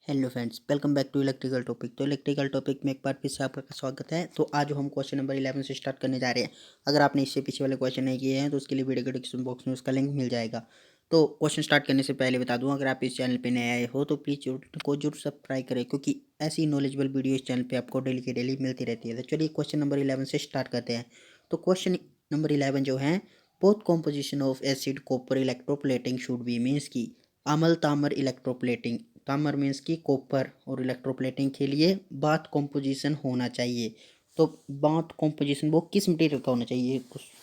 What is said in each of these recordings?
Hello friends, welcome back to electrical topic. तो electrical topic में एक बार फिर से आपका स्वागत है। तो आज हम क्वेश्चन नंबर 11 से स्टार्ट करने जा रहे हैं। अगर आपने इससे पीछे वाले क्वेश्चन नहीं किए हैं तो उसके लिए वीडियो के डिस्क्रिप्शन बॉक्स में उसका लिंक मिल जाएगा। तो क्वेश्चन स्टार्ट करने से पहले बता दूं, अगर आप इस चैनल पर नए आए हो तो प्लीज़ जरूर सब्सक्राइब करें, क्योंकि ऐसी नॉलेजेबल वीडियो इस चैनल पर आपको डेली की डेली मिलती रहती है। तो चलिए क्वेश्चन नंबर 11 से स्टार्ट करते हैं। तो क्वेश्चन नंबर 11 जो है, both composition of acid copper electroplating should be, means की अमल तामर इलेक्ट्रोप्लेटिंग। तामर मीन्स की कॉपर और इलेक्ट्रोप्लेटिंग के लिए बाथ कॉम्पोजिशन होना चाहिए। तो बाथ कॉम्पोजिशन वो किस मटेरियल का होना चाहिए,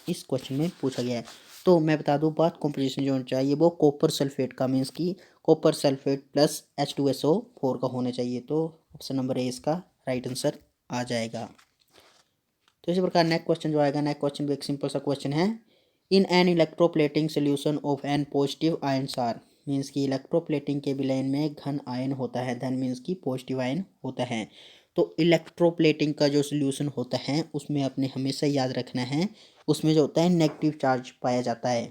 इस क्वेश्चन में पूछा गया है। तो मैं बता दूं, बाथ कॉम्पोजिशन जो होना चाहिए वो कॉपर सल्फेट का, मीन्स की कॉपर सल्फेट प्लस H2SO4 का होना चाहिए। तो ऑप्शन नंबर ए इसका राइट आंसर आ जाएगा। तो इसी प्रकार नेक्स्ट क्वेश्चन जो आएगा, नेक्स्ट क्वेश्चन भी एक सिंपल सा क्वेश्चन है। In an electroplating solution of an positive ions are, means की इलेक्ट्रोप्लेटिंग के विलयन में घन आयन होता है, धन मीन्स की पॉजिटिव आयन होता है। तो इलेक्ट्रोप्लेटिंग का जो सोल्यूशन होता है उसमें अपने हमेशा याद रखना है, उसमें जो होता है नेगेटिव चार्ज पाया जाता है।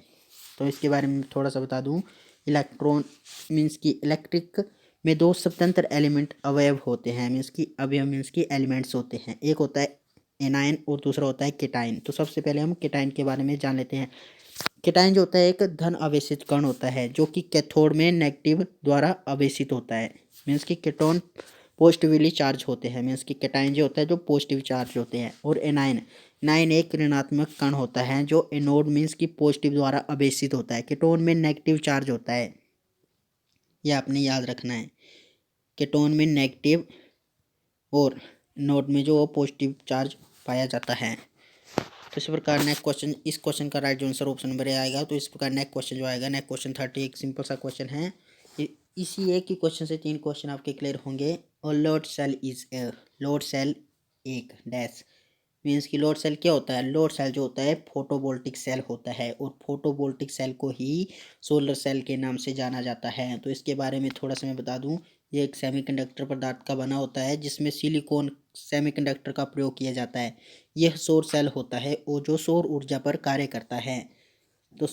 तो इसके बारे में थोड़ा सा बता दूं, इलेक्ट्रॉन मीन्स की इलेक्ट्रिक में दो स्वतंत्र एलिमेंट अवयव होते हैं, मीन्स की अवयव मीन्स की एलिमेंट्स होते हैं। एक होता है एनायन और दूसरा होता है केटाइन। तो सबसे पहले हम केटाइन के बारे में जान लेते हैं। केटाइन जो होता है एक धन आवेशित कण होता है, जो कि कैथोड में नेगेटिव द्वारा आवेशित होता है, मीन्स कि केटोन पॉजिटिवली चार्ज होते हैं, मीन्स कि केटाइन जो होता है जो पॉजिटिव चार्ज होते हैं। और एनाइन नाइन एक ऋणात्मक कण होता है जो एनोड मीन्स की पॉजिटिव द्वारा आवेशित होता है, केटोन में नेगेटिव चार्ज होता है। यह आपने याद रखना है, केटोन में नेगेटिव और नोड में जो पॉजिटिव चार्ज पाया जाता है। तो इस प्रकार नेक्स्ट क्वेश्चन, इस क्वेश्चन का राइट आंसर ऑप्शन नंबर ए आएगा। तो इस प्रकार नेक्स्ट क्वेश्चन जो आएगा, नेक्स्ट क्वेश्चन 30 एक सिंपल सा क्वेश्चन है। इसी एक ही क्वेश्चन से 3 क्वेश्चन आपके क्लियर होंगे। और load cell is a, load cell एक डैश, मीन्स की लोड सेल क्या होता है। लोड सेल जो होता है फोटोवोल्टिक सेल होता है, और फोटोवोल्टिक सेल को ही सोलर सेल के नाम से जाना जाता है। तो इसके बारे में थोड़ा सा मैं बता दूं, ये एक सेमीकंडक्टर पदार्थ का बना होता है जिसमें सिलिकॉन सेमीकंडक्टर का प्रयोग किया जाता है। यह सौर सेल होता है और जो सौर ऊर्जा पर कार्य करता है। तो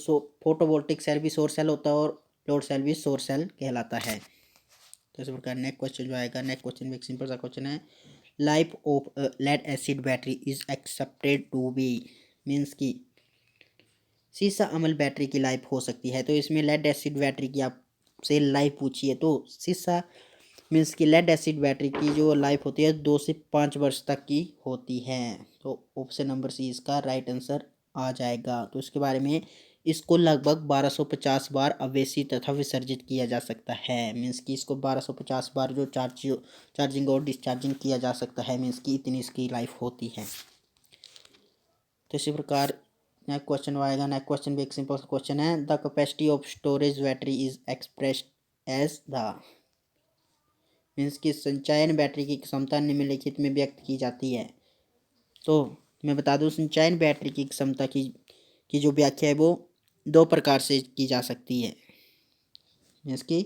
फोटोवोल्टिक सेल भी सौर सेल होता है और लोड सेल भी सौर सेल कहलाता है। तो इस प्रकार नेक्स्ट क्वेश्चन जो आएगा, नेक्स्ट क्वेश्चन भी एक सिंपल सा क्वेश्चन है। Life of lead acid battery is expected to be, means की सीसा अमल बैटरी की लाइफ हो सकती है। तो इसमें लेड एसिड बैटरी की आपसे लाइफ पूछी है, तो सीसा मीन्स की लेड एसिड बैटरी की जो लाइफ होती है 2 से 5 वर्ष तक की होती है। तो ऑप्शन नंबर सी इसका राइट आंसर आ जाएगा। तो इसके बारे में, इसको लगभग 1250 बार आवेशित तथा विसर्जित किया जा सकता है, मीन्स कि इसको 1250 बार जो चार्जिंग और डिस्चार्जिंग किया जा सकता है, मीन्स कि इतनी इसकी लाइफ होती है। तो इसी प्रकार नेक्स्ट क्वेश्चन आएगा, नेक्स्ट क्वेश्चन भी एक सिंपल क्वेश्चन है। The capacity of storage battery is expressed as the, means की संचयन बैटरी की क्षमता निम्नलिखित में व्यक्त की जाती है। तो मैं बता दूं, संचयन बैटरी की क्षमता की जो व्याख्या है वो 2 प्रकार से की जा सकती है, मीन्स की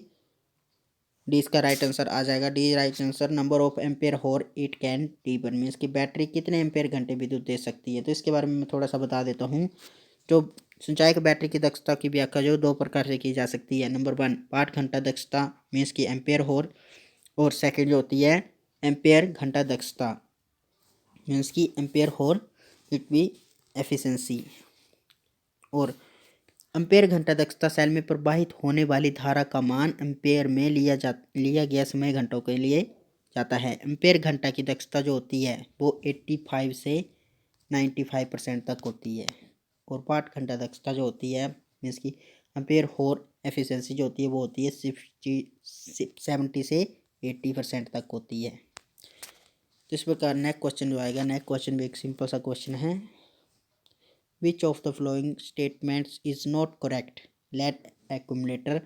डी इसका राइट आंसर आ जाएगा। D right answer, number of ampere hour it can टीबन, मीन्स की बैटरी कितने एम्पेयर घंटे विद्युत दे सकती है। तो इसके बारे में मैं थोड़ा सा बता देता हूँ। जो संचायक बैटरी की दक्षता की व्याख्या जो 2 प्रकार से की जा सकती है। नंबर 1 पाठ घंटा दक्षता, मीन्स की एम्पेयर हॉर, और सेकंड जो होती है एम्पेयर घंटा दक्षता, मीन्स की ampere hour it be efficiency. और एम्पेयर घंटा दक्षता सेल में प्रवाहित होने वाली धारा का मान एम्पेयर में लिया गया समय घंटों के लिए जाता है। एम्पेयर घंटा की दक्षता जो होती है वो 85 से 95% तक होती है। और पाठ घंटा दक्षता जो होती है, मीन्स की एम्पेयर हॉर एफिशिएंसी जो होती है वो होती है 70 से 80% तक होती है। तो इस प्रकार नेक्स्ट क्वेश्चन जो आएगा, नेक्स्ट क्वेश्चन भी एक सिंपल सा क्वेश्चन है। Which of the following statements is not correct, lead accumulator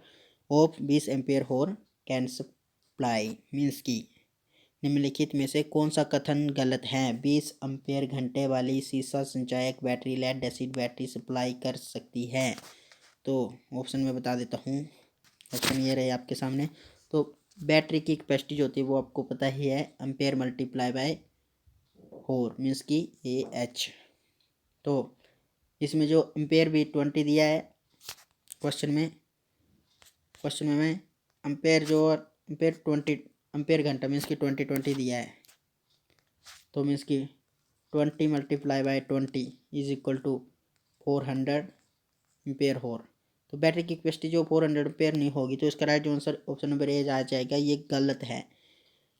of 20 ampere hour can supply, means की निम्नलिखित में से कौन सा कथन गलत है। 20 एम्पेयर घंटे वाली सीसा संचायक battery lead acid battery supply कर सकती है। तो ऑप्शन में बता देता हूँ, ऑप्शन ये रहे आपके सामने। तो बैटरी की कैपेसिटी जो होती है वो आपको पता ही है, एम्पेयर मल्टीप्लाई बाय होर, मीन्स की AH। तो इसमें जो एम्पेयर भी 20 दिया है क्वेश्चन में मैं एम्पेयर जो एम्पेयर 20 एम्पेयर घंटा मीन्स की 20 दिया है, तो मीन्स की 20 multiply by 20 is equal to 400 ampere hour. तो बैटरी की कैपेसिटी जो 400 एम्पेयर नहीं होगी, तो इसका right answer option number A आ जाएगा। ये गलत है,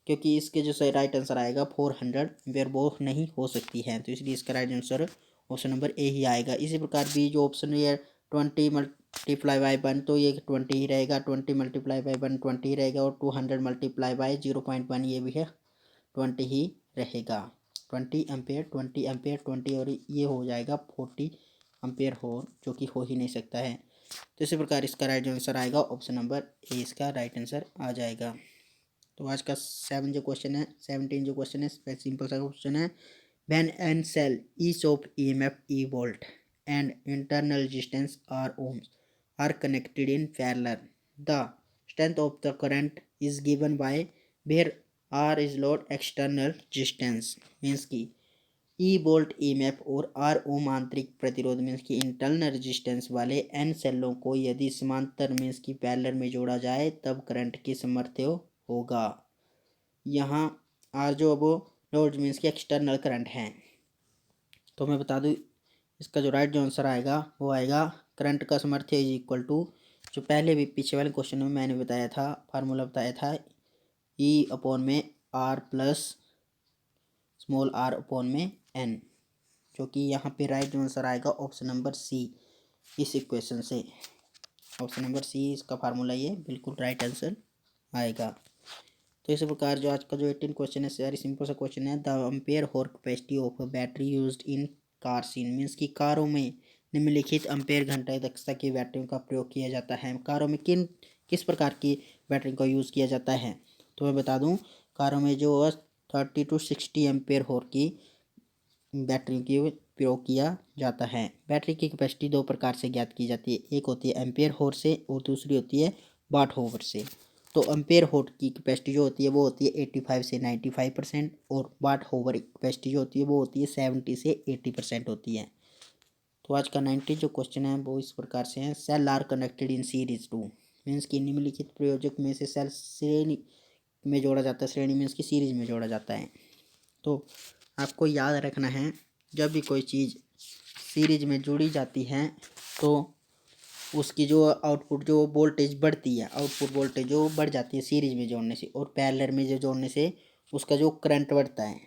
क्योंकि इसके जो सही राइट आंसर आएगा 400 एम्पेयर वो नहीं हो सकती है, तो इसलिए इसका right answer option number A ही आएगा। इसी प्रकार बी जो ऑप्शन है 20 मल्टीप्लाई बाई 1, तो ये 20 ही रहेगा, 20 मल्टीप्लाई बाई 1 20 ही रहेगा, और 200 मल्टीप्लाई बाई 0.1 ये भी है 20 ही रहेगा। 20 एम्पेयर 20 एम्पेयर 20, और ये हो जाएगा 40 एम्पेयर हो, जो कि हो ही नहीं सकता है। तो इसी प्रकार इसका राइट आंसर आएगा ऑप्शन नंबर ए, इसका राइट आंसर आ जाएगा। तो आज का 17 जो क्वेश्चन है सिंपल सा क्वेश्चन है। When n cell each of EMF E volt and internal resistance R ohms are connected in parallel, the strength of the current is given by where R is load external resistance, means की E volt EMF और R ओम आंतरिक प्रतिरोध means की internal resistance वाले N सेलों को यदि समांतर means की पैरेलल में जोड़ा जाए तब करंट की सामर्थ्य होगा। यहाँ आर जो वो लोड मीन्स की एक्सटर्नल करंट है। तो मैं बता दूँ इसका जो राइट जो आंसर आएगा वो आएगा करंट का सामर्थ्य इज इक्वल टू, जो पहले भी पीछे वाले क्वेश्चन में मैंने बताया था, फार्मूला बताया था, ई अपॉन में R plus small r upon में एन, जो कि यहाँ पे राइट जो आंसर आएगा ऑप्शन नंबर सी। इस इक्वेशन से ऑप्शन नंबर सी इसका फार्मूला ये बिल्कुल राइट आंसर आएगा। तो इस प्रकार जो आज का जो 18 क्वेश्चन है वेरी सिंपल सा क्वेश्चन है। द एम्पेयर होर capacity of a battery used in cars in, means की कारों में निम्नलिखित एम्पेयर घंटा दक्षता की बैटरियों का प्रयोग किया जाता है। कारों में किस प्रकार की बैटरी का यूज़ किया जाता है, तो मैं बता दूं कारों में जो 30 to 60 एम्पेयर होर की बैटरी की प्रयोग किया जाता है। बैटरी की कैपेसिटी दो प्रकार से ज्ञात की जाती है, एक होती है एम्पेयर होर से और दूसरी होती है वाट होवर से। तो एम्पेयर होर की कैपेसिटी जो होती है वो होती है 85 से 95%, और वाट होवर कैपेसिटी जो होती है वो होती है 70 से 80% होती है। तो आज का 90 जो क्वेश्चन है वो इस प्रकार से है। Cell are connected in series to, means की निम्नलिखित प्रयोजक में से सेल श्रेणी में जोड़ा जाता है, श्रेणी मीन्स की सीरीज में जोड़ा जाता है। तो आपको याद रखना है जब भी कोई चीज़ सीरीज में जुड़ी जाती है तो उसकी जो आउटपुट जो वोल्टेज बढ़ती है, आउटपुट वोल्टेज जो बढ़ जाती है सीरीज में जोड़ने से, और पैरेलल में जो जोड़ने से उसका जो करंट बढ़ता है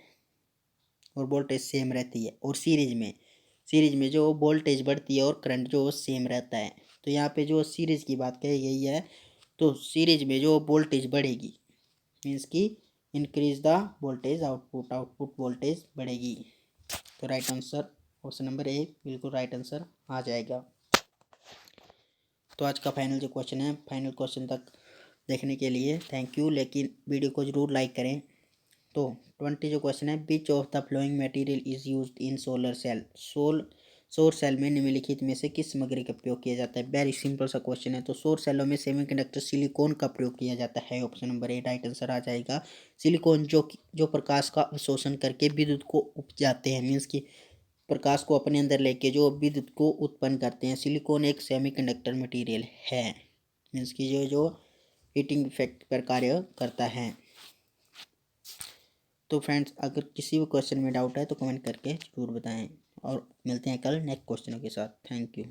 और वोल्टेज सेम रहती है। और सीरीज में जो वोल्टेज बढ़ती है और करंट जो सेम रहता है। तो यहाँ पे जो सीरीज की बात कही गई है, तो सीरीज में जो वोल्टेज बढ़ेगी मीन्स की increase the voltage output voltage बढ़ेगी। तो राइट आंसर ऑप्शन नंबर ए बिल्कुल राइट आंसर आ जाएगा। तो आज का फाइनल जो क्वेश्चन है, फाइनल क्वेश्चन तक देखने के लिए थैंक यू, लेकिन वीडियो को ज़रूर लाइक करें। तो 20 जो क्वेश्चन है, which of the following material is used in solar cell, सौर सेल में निम्नलिखित में से किस सामग्री का प्रयोग किया जाता है। वेरी सिंपल सा क्वेश्चन है। तो सौर सेलों में सेमीकंडक्टर सिलिकॉन का प्रयोग किया जाता है, option number A right answer आ जाएगा। सिलिकॉन जो प्रकाश का अवशोषण करके विद्युत को उपजाते हैं, मीन्स की प्रकाश को अपने अंदर लेके जो विद्युत को उत्पन्न करते हैं। सिलिकॉन एक सेमीकंडक्टर मटेरियल है, मीन्स की जो हीटिंग इफेक्ट पर कार्य करता है। तो फ्रेंड्स अगर किसी भी क्वेश्चन में डाउट है तो कमेंट करके ज़रूर बताएं, और मिलते हैं कल नेक्स्ट क्वेश्चनों के साथ। Thank you.